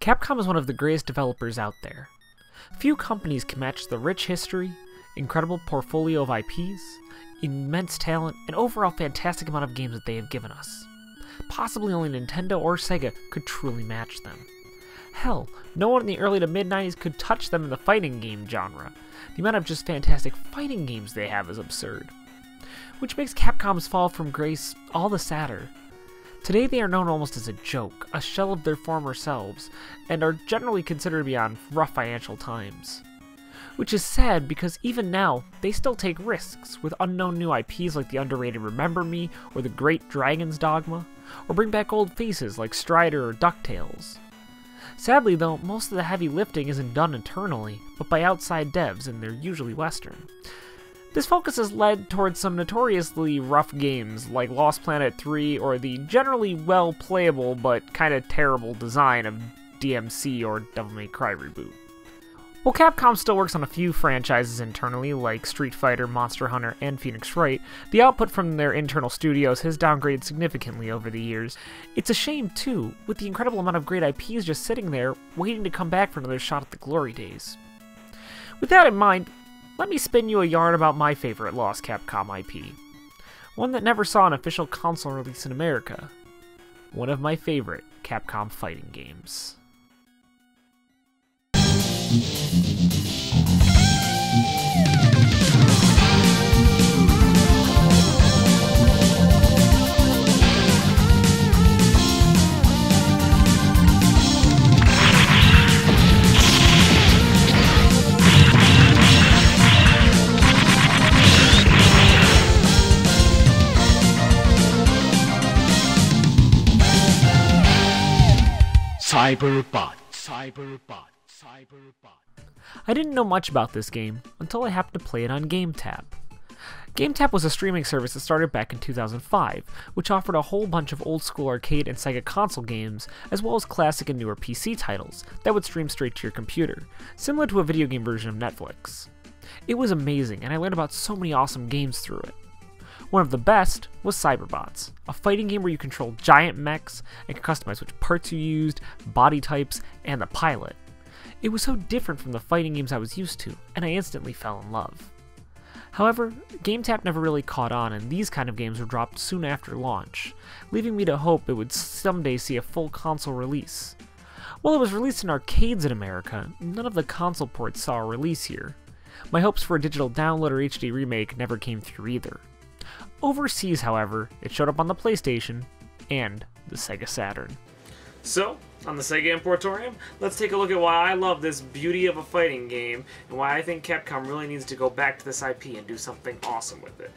Capcom is one of the greatest developers out there. Few companies can match the rich history, incredible portfolio of IPs, immense talent, and overall fantastic amount of games that they have given us. Possibly only Nintendo or Sega could truly match them. Hell, no one in the early to mid-90s could touch them in the fighting game genre. The amount of just fantastic fighting games they have is absurd. Which makes Capcom's fall from grace all the sadder. Today they are known almost as a joke, a shell of their former selves, and are generally considered to be on rough financial times. Which is sad because even now, they still take risks with unknown new IPs like the underrated Remember Me or the great Dragon's Dogma, or bring back old faces like Strider or DuckTales. Sadly though, most of the heavy lifting isn't done internally, but by outside devs, and they're usually Western. This focus has led towards some notoriously rough games like Lost Planet 3 or the generally well-playable but kinda terrible design of DMC or Devil May Cry reboot. While Capcom still works on a few franchises internally like Street Fighter, Monster Hunter, and Phoenix Wright, the output from their internal studios has downgraded significantly over the years. It's a shame too, with the incredible amount of great IPs just sitting there waiting to come back for another shot at the glory days. With that in mind, let me spin you a yarn about my favorite lost Capcom IP. One that never saw an official console release in America. One of my favorite Capcom fighting games. Cyberbots. I didn't know much about this game until I happened to play it on GameTap. GameTap was a streaming service that started back in 2005, which offered a whole bunch of old school arcade and Sega console games, as well as classic and newer PC titles that would stream straight to your computer, similar to a video game version of Netflix. It was amazing, and I learned about so many awesome games through it. One of the best was Cyberbots, a fighting game where you control giant mechs and can customize which parts you used, body types, and the pilot. It was so different from the fighting games I was used to, and I instantly fell in love. However, GameTap never really caught on, and these kind of games were dropped soon after launch, leaving me to hope it would someday see a full console release. While it was released in arcades in America, none of the console ports saw a release here. My hopes for a digital download or HD remake never came through either. Overseas, however, it showed up on the PlayStation and the Sega Saturn. So, on the Sega Importorium, let's take a look at why I love this beauty of a fighting game and why I think Capcom really needs to go back to this IP and do something awesome with it.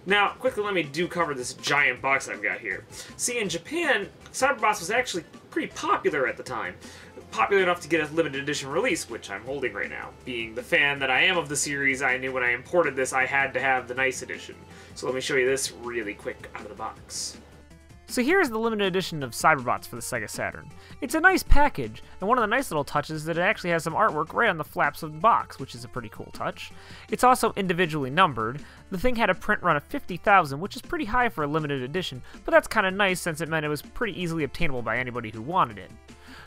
Now, quickly let me cover this giant box I've got here. See, in Japan, Cyberbots was actually pretty popular at the time. Popular enough to get a limited edition release, which I'm holding right now. Being the fan that I am of the series, I knew when I imported this I had to have the nice edition. So let me show you this really quick out of the box. So here's the limited edition of Cyberbots for the Sega Saturn. It's a nice package, and one of the nice little touches is that it actually has some artwork right on the flaps of the box, which is a pretty cool touch. It's also individually numbered. The thing had a print run of 50,000, which is pretty high for a limited edition, but that's kind of nice since it meant it was pretty easily obtainable by anybody who wanted it.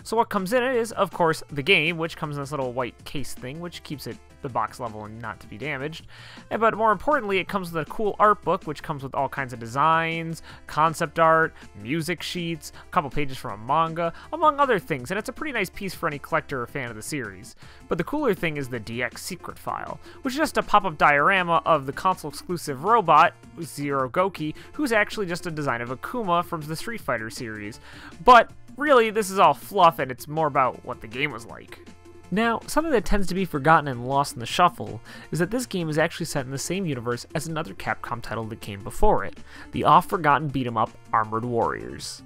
So what comes in it is, of course, the game, which comes in this little white case thing, which keeps it the box level and not to be damaged. But more importantly, it comes with a cool art book, which comes with all kinds of designs, concept art, music sheets, a couple pages from a manga, among other things, and it's a pretty nice piece for any collector or fan of the series. But the cooler thing is the DX secret file, which is just a pop-up diorama of the console-exclusive robot, Zero Goki, who's actually just a design of Akuma from the Street Fighter series. But really, this is all fluff, and it's more about what the game was like. Now, something that tends to be forgotten and lost in the shuffle is that this game is actually set in the same universe as another Capcom title that came before it, the oft-forgotten beat-em-up Armored Warriors.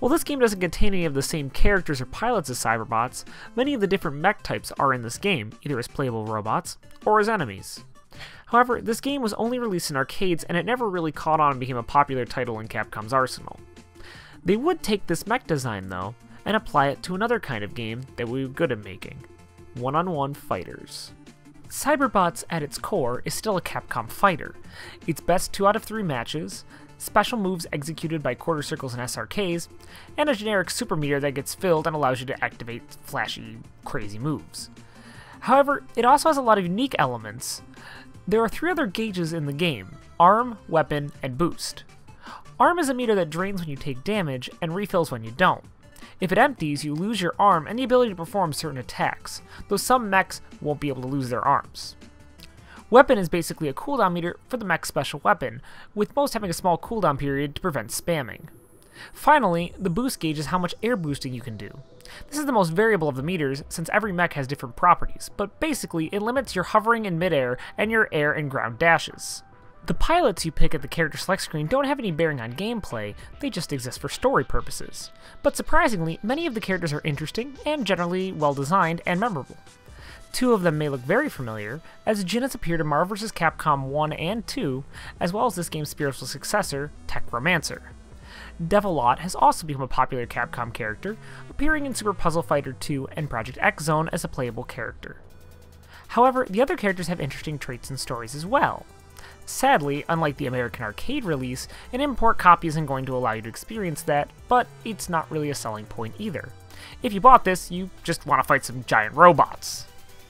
While this game doesn't contain any of the same characters or pilots as Cyberbots, many of the different mech types are in this game, either as playable robots or as enemies. However, this game was only released in arcades and it never really caught on and became a popular title in Capcom's arsenal. They would take this mech design, though, and apply it to another kind of game that we were good at making: one-on-one fighters. Cyberbots, at its core, is still a Capcom fighter. Its best 2 out of 3 matches special moves executed by quarter circles and SRKs, and a generic super meter that gets filled and allows you to activate flashy, crazy moves. However, it also has a lot of unique elements. There are 3 other gauges in the game: arm, weapon, and boost. Arm is a meter that drains when you take damage and refills when you don't. If it empties, you lose your arm and the ability to perform certain attacks, though some mechs won't be able to lose their arms. Weapon is basically a cooldown meter for the mech's special weapon, with most having a small cooldown period to prevent spamming. Finally, the boost gauge is how much air boosting you can do. This is the most variable of the meters, since every mech has different properties, but basically it limits your hovering in midair and your air and ground dashes. The pilots you pick at the character select screen don't have any bearing on gameplay, they just exist for story purposes. But surprisingly, many of the characters are interesting and generally well designed and memorable. 2 of them may look very familiar, as Jin has appeared in Marvel vs. Capcom 1 and 2, as well as this game's spiritual successor, Tech Romancer. Devilot has also become a popular Capcom character, appearing in Super Puzzle Fighter 2 and Project X Zone as a playable character. However, the other characters have interesting traits and stories as well. Sadly, unlike the American arcade release, an import copy isn't going to allow you to experience that, but it's not really a selling point either. If you bought this, you just want to fight some giant robots.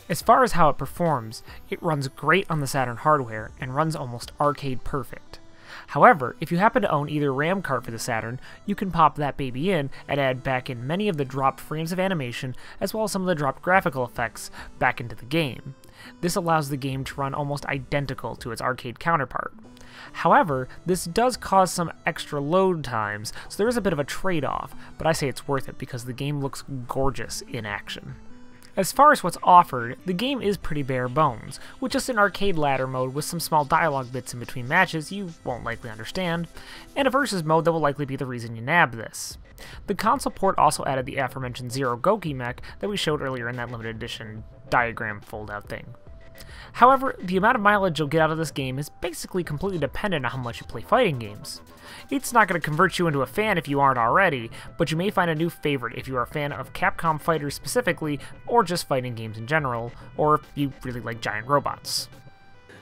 As far as how it performs, it runs great on the Saturn hardware and runs almost arcade perfect. However, if you happen to own either RAM card for the Saturn, you can pop that baby in and add back in many of the dropped frames of animation as well as some of the dropped graphical effects back into the game. This allows the game to run almost identical to its arcade counterpart. However, this does cause some extra load times, so there is a bit of a trade-off, but I say it's worth it because the game looks gorgeous in action. As far as what's offered, the game is pretty bare bones, with just an arcade ladder mode with some small dialogue bits in between matches you won't likely understand, and a versus mode that will likely be the reason you nab this. The console port also added the aforementioned Zero Goki mech that we showed earlier in that limited edition diagram fold-out thing. However, the amount of mileage you'll get out of this game is basically completely dependent on how much you play fighting games. It's not going to convert you into a fan if you aren't already, but you may find a new favorite if you are a fan of Capcom fighters specifically, or just fighting games in general, or if you really like giant robots.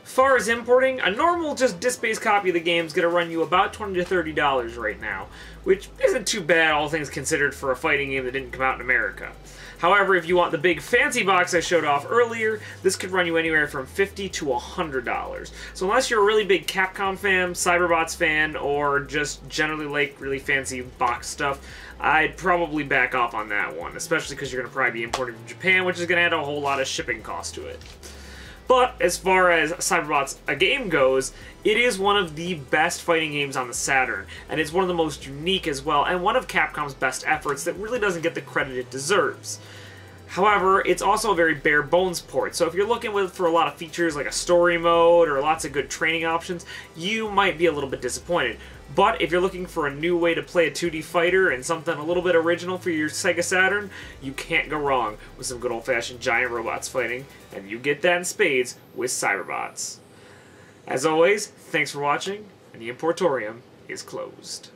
Far as importing, a normal just disc-based copy of the game is going to run you about $20 to $30 right now, which isn't too bad all things considered for a fighting game that didn't come out in America. However, if you want the big fancy box I showed off earlier, this could run you anywhere from $50 to $100. So unless you're a really big Capcom fan, Cyberbots fan, or just generally like really fancy box stuff, I'd probably back off on that one, especially because you're going to probably be importing from Japan, which is going to add a whole lot of shipping cost to it. But as far as Cyberbots a game goes, it is one of the best fighting games on the Saturn, and it's one of the most unique as well, and one of Capcom's best efforts that really doesn't get the credit it deserves. However, it's also a very bare bones port, so if you're looking for a lot of features like a story mode or lots of good training options, you might be a little bit disappointed. But if you're looking for a new way to play a 2D fighter and something a little bit original for your Sega Saturn, you can't go wrong with some good old-fashioned giant robots fighting, and you get that in spades with Cyberbots. As always, thanks for watching, and the Importorium is closed.